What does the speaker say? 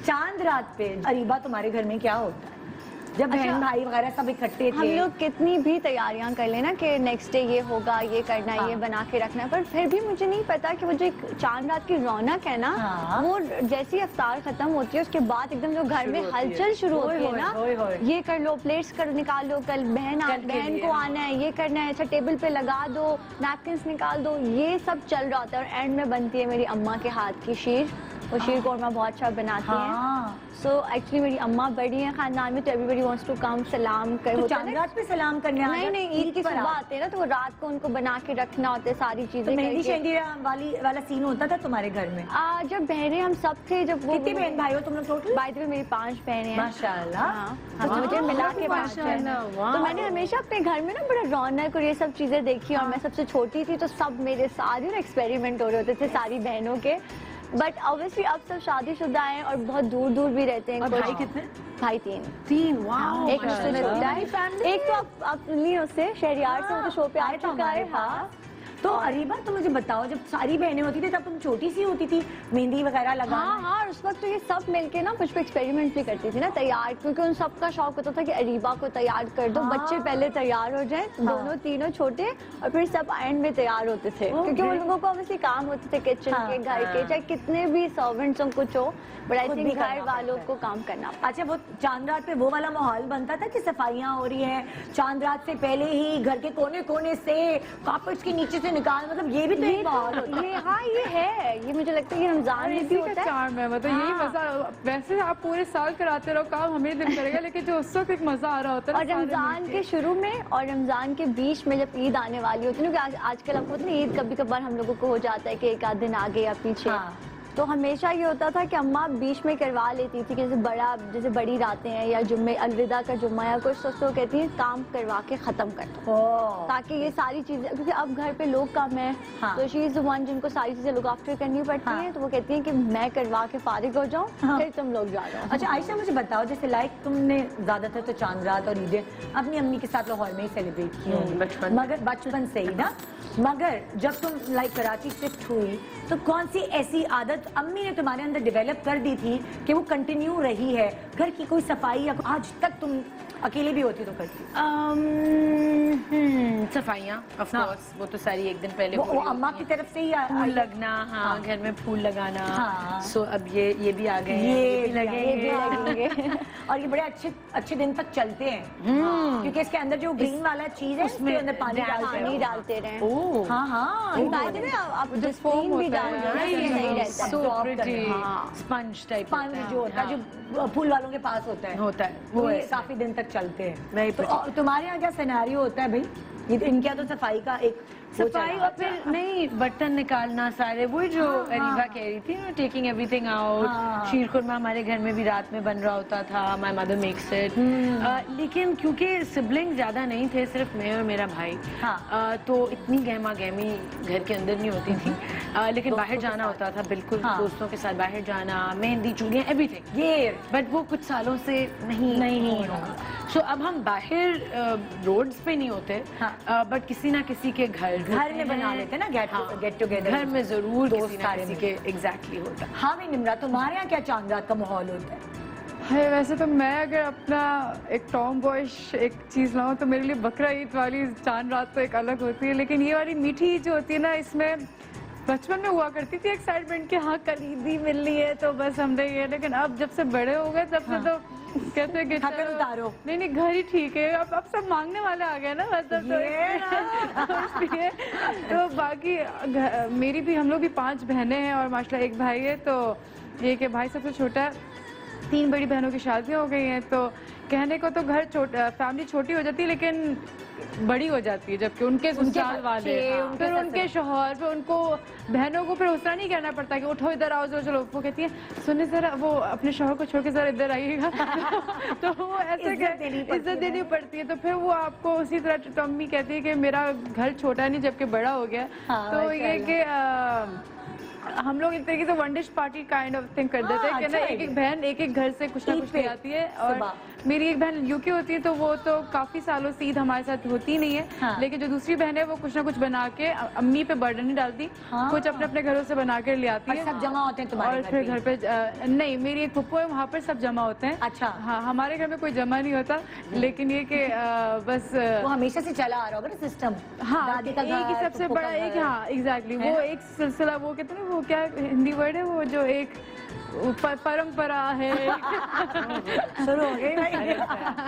चांद रात पे अरीबा तुम्हारे घर में क्या होता है जब बहन भाई वगैरह सब इकट्ठे थे? हम लोग कितनी भी तैयारियां कर लेना कि नेक्स्ट डे ये होगा, ये करना है, ये बना के रखना है, पर फिर भी मुझे नहीं पता कि वो जो एक चांद रात की रौनक है ना, वो जैसी अफ्तार खत्म होती है उसके बाद एकदम जो घर में हलचल शुरू होती है ना, ये कर लो, प्लेट्स कर निकाल लो, कल बहन को आना है, ये करना है, अच्छा टेबल पे लगा दो, नैपकिन्स निकाल दो, ये सब चल रहा होता है। और एंड में बनती है मेरी अम्मा के हाथ की शीर, वो शीर कोरमा बहुत अच्छा बनाती है। सो एक्चुअली मेरी अम्मा बड़ी हैं खानदान में, तो एवरीबॉडी वांट्स टू कम सलाम कर। तो चांद रात पे सलाम करने नहीं ईद की सुबह आते हैं ना, तो वो रात को उनको बना के रखना होता है सारी चीजें। तो मेहंदी शेंदी वाला सीन होता था तुम्हारे घर में? जब बहनें हम सब थे, जब वो कितनी बहन भाई हो तुम लोग टोटल? बाय द वे मेरी 5 बहनें हैं माशाल्लाह। तो मुझे मिला के 5 बहन। तो मैंने हमेशा अपने घर में ना बड़ा रौनक और ये सब चीजें देखी, और मैं सबसे छोटी थी तो सब मेरे सारे एक्सपेरिमेंट हो रहे होते थे सारी बहनों के। बट ऑब्वियसली अब सब शादीशुदा हैं और बहुत दूर दूर भी रहते हैं। और भाई कितने? भाई 3। वाह। एक उससे छोटा है, एक तो अब नहीं, उससे शहरियार से, वो तो शो पे आ चुका है। हाँ। तो अरीबा तो मुझे बताओ, जब सारी बहनें होती थी तब तुम छोटी सी होती थी, मेहंदी वगैरह लगा? हाँ, उस वक्त तो ये सब मिलके ना कुछ पे एक्सपेरिमेंट भी करती थी ना, तैयार, क्योंकि उन सबका शौक होता था कि अरीबा को तैयार कर दो, बच्चे पहले तैयार हो जाएं, दोनों तीनों छोटे, और फिर सब एंड में तैयार होते थे, क्योंकि उन लोगों को ऑब्वियसली काम होते थे किचन के, घर के, चाहे कितने भी सर्वेंट्स हो कुछ हो, बट आई थिंक घर वालों को काम करना। अच्छा, वो चांद रात पे वो वाला माहौल बनता था कि सफाइयाँ हो रही है चांद रात से पहले ही, घर के कोने कोने से कार्पेट्स के नीचे से निकाल, मतलब ये भी तो एक माहौल होता है। हाँ, ये है, ये मुझे लगता है कि रमजान में भी होता है। चार्म है, मतलब यही मजा। वैसे आप पूरे साल कराते रहो काम, हमें दिन करेगा, लेकिन जो उस वक्त एक मजा आ रहा होता है। और रमजान के शुरू में और रमजान के बीच में जब ईद आने वाली होती है ना, क्योंकि आजकल आपको पता है ईद कभी कभार हम लोगों को हो जाता है कि एक आध दिन आगे या पीछे, तो हमेशा ये होता था कि अम्मा बीच में करवा लेती थी, जैसे बड़ी रातें हैं या जुम्मे, अलविदा का जुम्मा या कुछ, तो कहती है काम करवा के खत्म कर दो, ताकि ये सारी चीजें, क्योंकि अब घर पे लोग कम है, तो शी इज द वन जिनको सारी चीजें लुक आफ्टर करनी पड़ती है, तो वो कहती है कि मैं करवा के फारिग हो जाऊँ, फिर तुम लोग जा जाओ। अच्छा आयशा, मुझे बताओ, जैसे लाइक तुमने ज्यादातर तो चांद रात और ईदें अपनी अम्मी के साथ लाहौर में ही सेलिब्रेट की होंगी, मगर बचपन से ही ना, मगर जब तुम लाइक कराची शिफ्ट हुई तो कौन सी ऐसी आदत अम्मी ने तुम्हारे अंदर डेवलप कर दी थी कि वो कंटिन्यू रही है? घर की कोई सफाई या आज तक तुम अकेले भी होती तो करती? सफाइयाँ ऑफ कोर्स, वो तो सारी एक दिन पहले वो अम्मा की तरफ से ही फूल लगना, हाँ, घर में फूल लगाना। सो अब ये भी आ गए, ये भी लगेंगे और ये बड़े अच्छे दिन तक चलते हैं, क्योंकि इसके अंदर जो ग्रीन वाला चीज है उसमें अंदर पानी डालते रहे। हाँ, स्पंज टाइप जो होता है, जो फूल वालों के पास होता है वो काफी दिन तक चलते हैं। तो तुम्हारे यहाँ क्या सिनेरियो होता है भाई? ये तो इनके यहाँ तो सफाई का एक सफाई, और फिर नहीं, बर्तन निकालना सारे, वो जो अरीबा कह रही थी, टेकिंग एवरीथिंग आउट। शीर खुरमा हमारे घर में भी रात में बन रहा होता था, माय मदर मेक्स इट। लेकिन क्योंकि सिबलिंग ज्यादा नहीं थे, सिर्फ मैं और मेरा भाई, तो इतनी गहमा गहमी घर के अंदर नहीं होती थी, लेकिन बाहर जाना होता था, बिल्कुल दोस्तों के साथ बाहर जाना, मेहंदी, चूड़ियाँ, एवरीथिंग ये, बट वो कुछ सालों से नहीं होगा। सो अब हम बाहर रोड्स पे नहीं होते, बट किसी ना किसी के घर में बना लेते ना, गेट टुगेदर, घर में जरूर किसी ना किसी के एग्जैक्टली होता है। हाँ भाई निम्रा, तुम्हारे यहाँ क्या चांद रात का माहौल होता है? वैसे तो मैं अगर अपना एक टॉम बॉयश एक चीज़ लाऊं तो मेरे लिए बकरा ईद वाली चांद रात तो एक अलग होती है, लेकिन ये वाली मीठी ईद जो होती है ना, इसमें बचपन में हुआ करती थी एक्साइटमेंट कि हाँ कल ईदी मिलनी है तो बस हमने ये, लेकिन अब जब से बड़े हो गए तब से तो कहते हैं कि उतारो, नहीं घर ही ठीक है, अब सब मांगने वाले आ गए ना, मतलब तो बाकी मेरी भी, हम लोग भी 5 बहनें हैं और माशाल्लाह एक भाई है, तो ये कि भाई सबसे छोटा है, 3 बड़ी बहनों की शादियाँ हो गई हैं, तो कहने को तो घर फैमिली छोटी हो जाती है लेकिन बड़ी हो जाती है, जबकि उनके ससुराल वाले, फिर उनके शौहर, फिर उनको बहनों को फिर उस तरह नहीं कहना पड़ता कि उठो इधर आओ, चलो, वो कहती है सुनिए जरा, वो अपने शौहर को छोड़ के जरा इधर आइएगा तो वो ऐसे इज्जत देनी पड़ती है, तो फिर वो आपको उसी तरह, तो अम्मी कहती है कि मेरा घर छोटा नहीं जबकि बड़ा हो गया, तो ये कि हम लोग एक तरीके से one dish party kind of thing कर देते हैं कि ना, एक एक बहन एक एक घर से कुछ ना कुछ ले आती है। और मेरी एक बहन यूके होती है, तो वो तो काफी सालों से ईद हमारे साथ होती नहीं है, लेकिन जो दूसरी बहन है वो कुछ ना कुछ बना के अम्मी पे बर्डन नहीं डालती, कुछ अपने अपने घरों से बना के ले आती है। सब जमा होते हैं तुम्हारे और फिर घर पे नहीं, मेरी एक फुप्पो है, वहाँ पर सब जमा होते हैं। अच्छा। हाँ, हमारे घर में कोई जमा नहीं होता, लेकिन ये कि बस वो हमेशा से चला आ रहा होगा ना सिस्टम। हाँ, दादी का एक ही घर, सबसे फुप्पो का बड़ा एक, घर। हाँ एग्जैक्टली, वो एक सिलसिला, वो कहते हैं ना, वो क्या हिंदी वर्ड है वो जो एक परंपरा है। शुरू हो गई भाई।